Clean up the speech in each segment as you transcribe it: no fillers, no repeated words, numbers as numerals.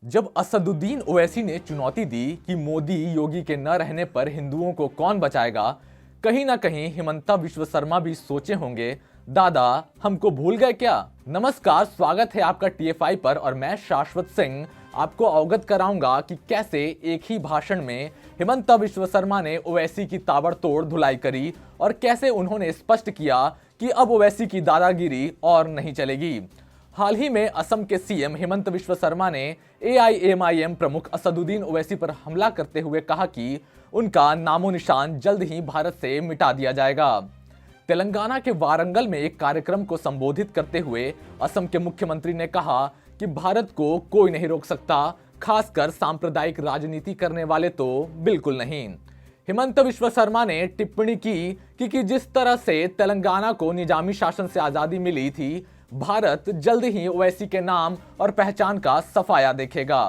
जब असदुद्दीन ओवैसी ने चुनौती दी कि मोदी योगी के न रहने पर हिंदुओं को कौन बचाएगा, कहीं ना कहीं हिमंता विश्व शर्मा भी सोचे होंगे, दादा हमको भूल गए क्या। नमस्कार, स्वागत है आपका टीएफआई पर और मैं शाश्वत सिंह आपको अवगत कराऊंगा कि कैसे एक ही भाषण में हिमंता विश्व शर्मा ने ओवैसी की ताबड़तोड़ धुलाई करी और कैसे उन्होंने स्पष्ट किया कि अब ओवैसी की दादागिरी और नहीं चलेगी। हाल ही में असम के सीएम हिमंत विश्व शर्मा ने एआईएमआईएम प्रमुख असदुद्दीन ओवैसी पर हमला करते हुए कहा कि उनका नामो निशान जल्द ही भारत से मिटा दिया जाएगा। तेलंगाना के वारंगल में एक कार्यक्रम को संबोधित करते हुए असम के मुख्यमंत्री ने कहा कि भारत को कोई नहीं रोक सकता, खासकर सांप्रदायिक राजनीति करने वाले तो बिल्कुल नहीं। हिमंत विश्व शर्मा ने टिप्पणी की कि जिस तरह से तेलंगाना को निजामी शासन से आजादी मिली थी, भारत जल्द ही ओवैसी के नाम और पहचान का सफाया देखेगा।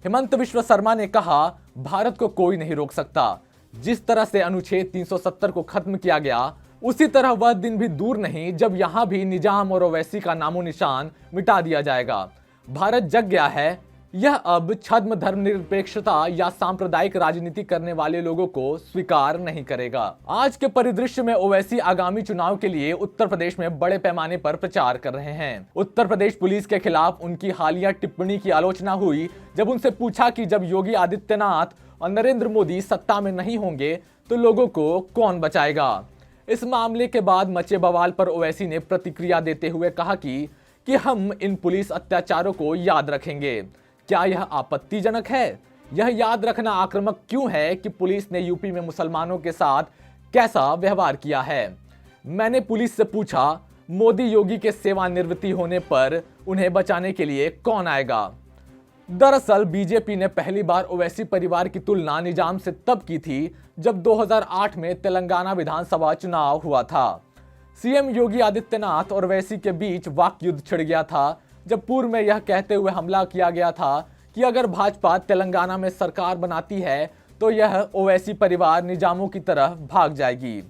हिमंत विश्व शर्मा ने कहा, भारत को कोई नहीं रोक सकता। जिस तरह से अनुच्छेद 370 को खत्म किया गया, उसी तरह वह दिन भी दूर नहीं जब यहां भी निजाम और ओवैसी का नामो निशान मिटा दिया जाएगा। भारत जग गया है। यह अब छद्म धर्मनिरपेक्षता या सांप्रदायिक राजनीति करने वाले लोगों को स्वीकार नहीं करेगा। आज के परिदृश्य में ओवैसी आगामी चुनाव के लिए उत्तर प्रदेश में बड़े पैमाने पर प्रचार कर रहे हैं। उत्तर प्रदेश पुलिस के खिलाफ उनकी हालिया टिप्पणी की आलोचना हुई जब उनसे पूछा कि जब योगी आदित्यनाथ और नरेंद्र मोदी सत्ता में नहीं होंगे तो लोगों को कौन बचाएगा। इस मामले के बाद मचे बवाल पर ओवैसी ने प्रतिक्रिया देते हुए कहा कि हम इन पुलिस अत्याचारों को याद रखेंगे। क्या यह आपत्तिजनक है? यह याद रखना आक्रामक क्यों है कि पुलिस ने यूपी में मुसलमानों के साथ कैसा व्यवहार किया है? मैंने पुलिस से पूछा, मोदी योगी के सेवानिवृत्ति होने पर उन्हें बचाने के लिए कौन आएगा? दरअसल बीजेपी ने पहली बार ओवैसी परिवार की तुलना निजाम से तब की थी जब 2008 में तेलंगाना विधानसभा चुनाव हुआ था। सीएम योगी आदित्यनाथ और ओवैसी के बीच वाक युद्ध छिड़ गया था, जब पूर्व में यह कहते हुए हमला किया गया था कि अगर भाजपा तेलंगाना में सरकार बनाती है तो यह ओवैसी परिवार निजामों की तरह भाग जाएगी।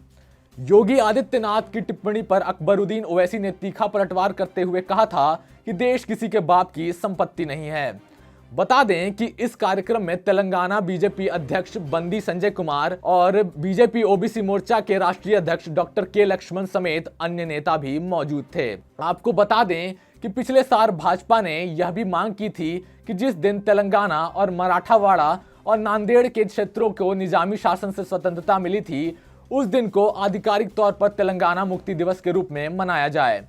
योगी आदित्यनाथ की टिप्पणी पर अकबरुद्दीन ओवैसी ने तीखा पलटवार करते हुए कहा था कि देश किसी के बाप की संपत्ति नहीं है। बता दें कि इस कार्यक्रम में तेलंगाना बीजेपी अध्यक्ष बंदी संजय कुमार और बीजेपी ओबीसी मोर्चा के राष्ट्रीय अध्यक्ष डॉक्टर के लक्ष्मण समेत अन्य नेता भी मौजूद थे। आपको बता दें कि पिछले साल भाजपा ने यह भी मांग की थी कि जिस दिन तेलंगाना और मराठावाड़ा और नांदेड़ के क्षेत्रों को निजामी शासन से स्वतंत्रता मिली थी, उस दिन को आधिकारिक तौर पर तेलंगाना मुक्ति दिवस के रूप में मनाया जाए।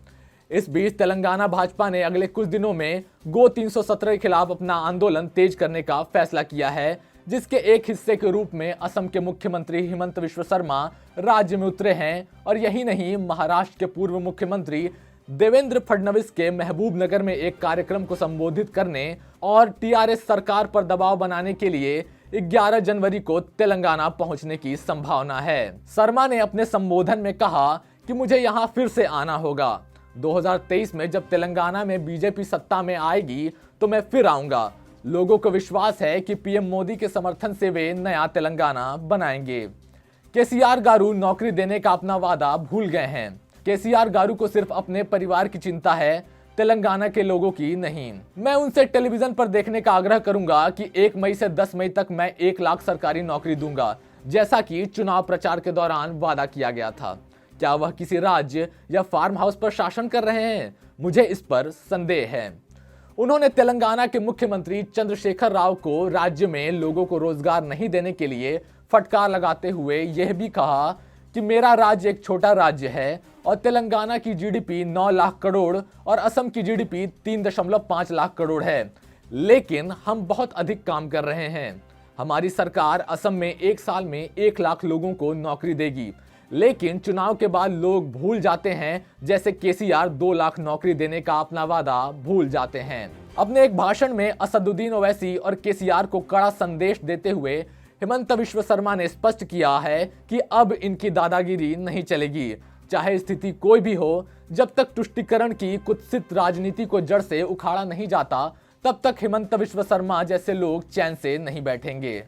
इस बीच तेलंगाना भाजपा ने अगले कुछ दिनों में गो 317 के खिलाफ अपना आंदोलन तेज करने का फैसला किया है, जिसके एक हिस्से के रूप में असम के मुख्यमंत्री हिमंत विश्व शर्मा राज्य में उतरे हैं। और यही नहीं, महाराष्ट्र के पूर्व मुख्यमंत्री देवेंद्र फडणवीस के महबूब नगर में एक कार्यक्रम को संबोधित करने और टीआरएस सरकार पर दबाव बनाने के लिए 11 जनवरी को तेलंगाना पहुंचने की संभावना है। शर्मा ने अपने संबोधन में कहा कि मुझे यहां फिर से आना होगा। 2023 में जब तेलंगाना में बीजेपी सत्ता में आएगी तो मैं फिर आऊंगा। लोगों को विश्वास है कि पीएम मोदी के समर्थन से वे नया तेलंगाना बनाएंगे। केसीआर गारू नौकरी देने का अपना वादा भूल गए हैं। केसीआर गारू को सिर्फ अपने परिवार की चिंता है, तेलंगाना के लोगों की नहीं। मैं उनसे टेलीविजन पर देखने का आग्रह करूंगा कि 1 मई से 10 मई तक मैं 1 लाख सरकारी नौकरी दूंगा, जैसा कि चुनाव प्रचार के दौरान वादा किया गया था। क्या वह किसी राज्य या फार्म हाउस पर शासन कर रहे हैं? मुझे इस पर संदेह है। उन्होंने तेलंगाना के मुख्यमंत्री चंद्रशेखर राव को राज्य में लोगों को रोजगार नहीं देने के लिए फटकार लगाते हुए यह भी कहा कि मेरा राज्य एक छोटा राज्य है और तेलंगाना की जीडीपी 9 लाख करोड़ और असम की जीडीपी 3.5 लाख करोड़ है, लेकिन हम बहुत अधिक काम कर रहे हैं। हमारी सरकार असम में 1 साल में 1 लाख लोगों को नौकरी देगी, लेकिन चुनाव के बाद लोग भूल जाते हैं, जैसे केसीआर 2 लाख नौकरी देने का अपना वादा भूल जाते हैं। अपने एक भाषण में असदुद्दीन ओवैसी और केसीआर को कड़ा संदेश देते हुए हिमंत विश्व शर्मा ने स्पष्ट किया है कि अब इनकी दादागिरी नहीं चलेगी, चाहे स्थिति कोई भी हो। जब तक तुष्टीकरण की कुत्सित राजनीति को जड़ से उखाड़ा नहीं जाता, तब तक हिमंत विश्व शर्मा जैसे लोग चैन से नहीं बैठेंगे।